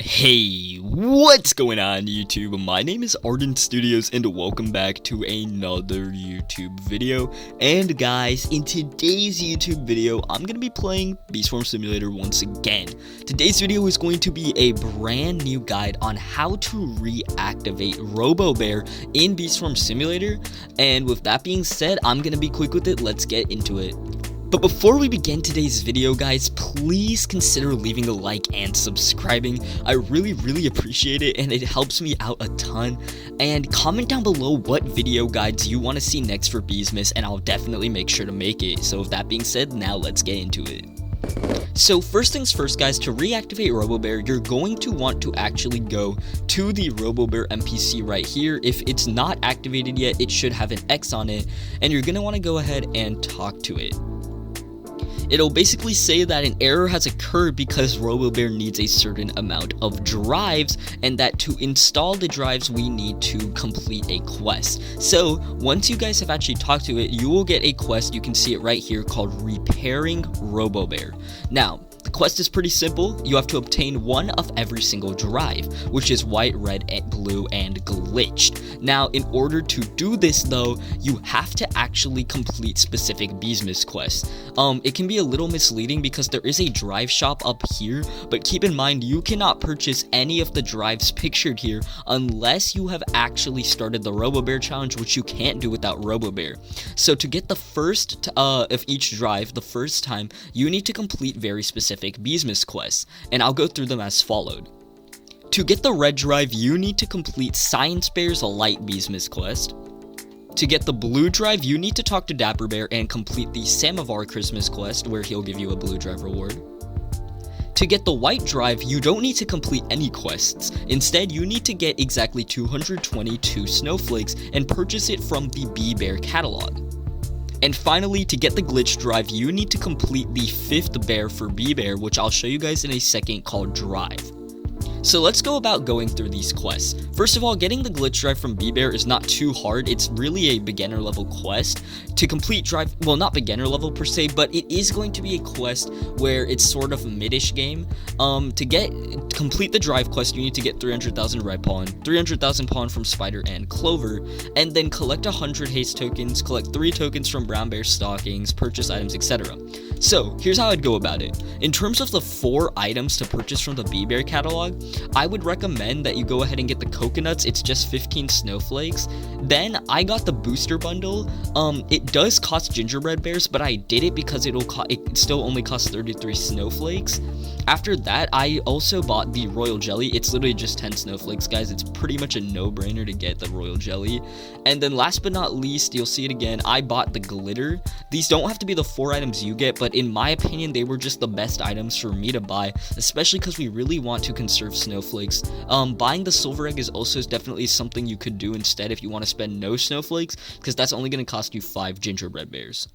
Hey, what's going on YouTube? My name is Arden Studios and welcome back to another YouTube video. And guys, in today's YouTube video, I'm going to be playing Beast Farm Simulator once again. Today's video is going to be a brand new guide on how to reactivate Robo Bear in Beast Farm Simulator. And with that being said, I'm going to be quick with it. Let's get into it. But before we begin today's video, guys, please consider leaving a like and subscribing. I really appreciate it, and it helps me out a ton. And comment down below what video guides you want to see next for Beesmas, and I'll definitely make sure to make it. So with that being said, now let's get into it. So first things first, guys, to reactivate Robo Bear, you're going to want to actually go to the Robo Bear NPC right here. If it's not activated yet, it should have an X on it, and you're going to want to go ahead and talk to it. It'll basically say that an error has occurred because Robo Bear needs a certain amount of drives, and that to install the drives we need to complete a quest. So once you guys have actually talked to it, you will get a quest. You can see it right here called Repairing Robo Bear. Now the quest is pretty simple. You have to obtain one of every single drive, which is white, red, blue, and glitched. Now, in order to do this, though, you have to actually complete specific Beesmas quests. It can be a little misleading because there is a drive shop up here, but keep in mind you cannot purchase any of the drives pictured here unless you have actually started the Robo Bear challenge, which you can't do without Robo Bear. So to get the first of each drive the first time, you need to complete very specific Beesmas quests, and I'll go through them as followed. To get the red drive, you need to complete Science Bear's Light Beesmas quest. To get the blue drive, you need to talk to Dapper Bear and complete the Samovar Christmas quest, where he'll give you a blue drive reward. To get the white drive, you don't need to complete any quests. Instead, you need to get exactly 222 snowflakes and purchase it from the Bee Bear catalog. And finally, to get the glitch drive, you need to complete the 5th bear for Bee Bear, which I'll show you guys in a second, called Drive. So let's go about going through these quests. First of all, getting the glitch drive from Bee Bear is not too hard. It's really a beginner level quest. To complete drive, well, not beginner level per se, but it is going to be a quest where it's sort of mid-ish game. To complete the drive quest, you need to get 300,000 red pawn, 300,000 pawn from Spider and Clover, and then collect 100 haste tokens, collect 3 tokens from Brown Bear stockings, purchase items, etc. So here's how I'd go about it. In terms of the 4 items to purchase from the Bee Bear catalog, I would recommend that you go ahead and get the coconuts. It's just 15 snowflakes. Then I got the booster bundle. It does cost gingerbread bears, but I did it because it still only costs 33 snowflakes. After that, I also bought the royal jelly. It's literally just 10 snowflakes, guys. It's pretty much a no-brainer to get the royal jelly. And then last but not least, you'll see it again, I bought the glitter. These don't have to be the 4 items you get, but in my opinion, they were just the best items for me to buy, especially because we really want to conserve snowflakes. Buying the silver egg is also definitely something you could do instead if you want to spend no snowflakes, because that's only going to cost you 5 gingerbread bears.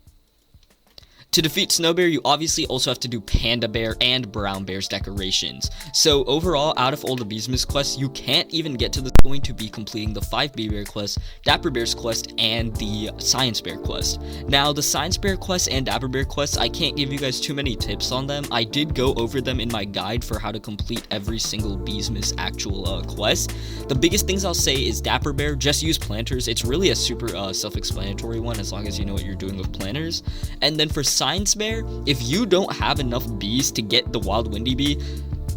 To defeat Snow Bear, you obviously also have to do Panda Bear and Brown Bear's decorations. So overall, out of all the Beesmas quests, you can't even get to the point to be completing the 5 Bee Bear quest, Dapper Bear's quest, and the Science Bear quest. Now, the Science Bear quest and Dapper Bear quests, I can't give you guys too many tips on them. I did go over them in my guide for how to complete every single Beesmas actual quest. The biggest things I'll say is Dapper Bear, just use planters. It's really a super self-explanatory one as long as you know what you're doing with planters. And then for Science Bear, if you don't have enough bees to get the wild windy bee,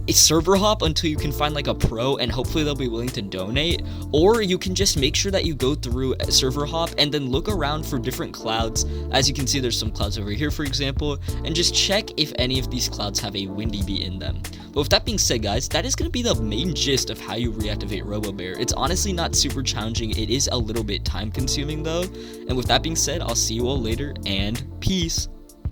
a server hop until you can find like a pro, and hopefully they'll be willing to donate, or you can just make sure that you go through a server hop and then look around for different clouds. As you can see, there's some clouds over here, for example, and just check if any of these clouds have a windy bee in them. But with that being said, guys, that is going to be the main gist of how you reactivate Robo Bear. It's honestly not super challenging. It is a little bit time consuming though. And with that being said, I'll see you all later, and peace.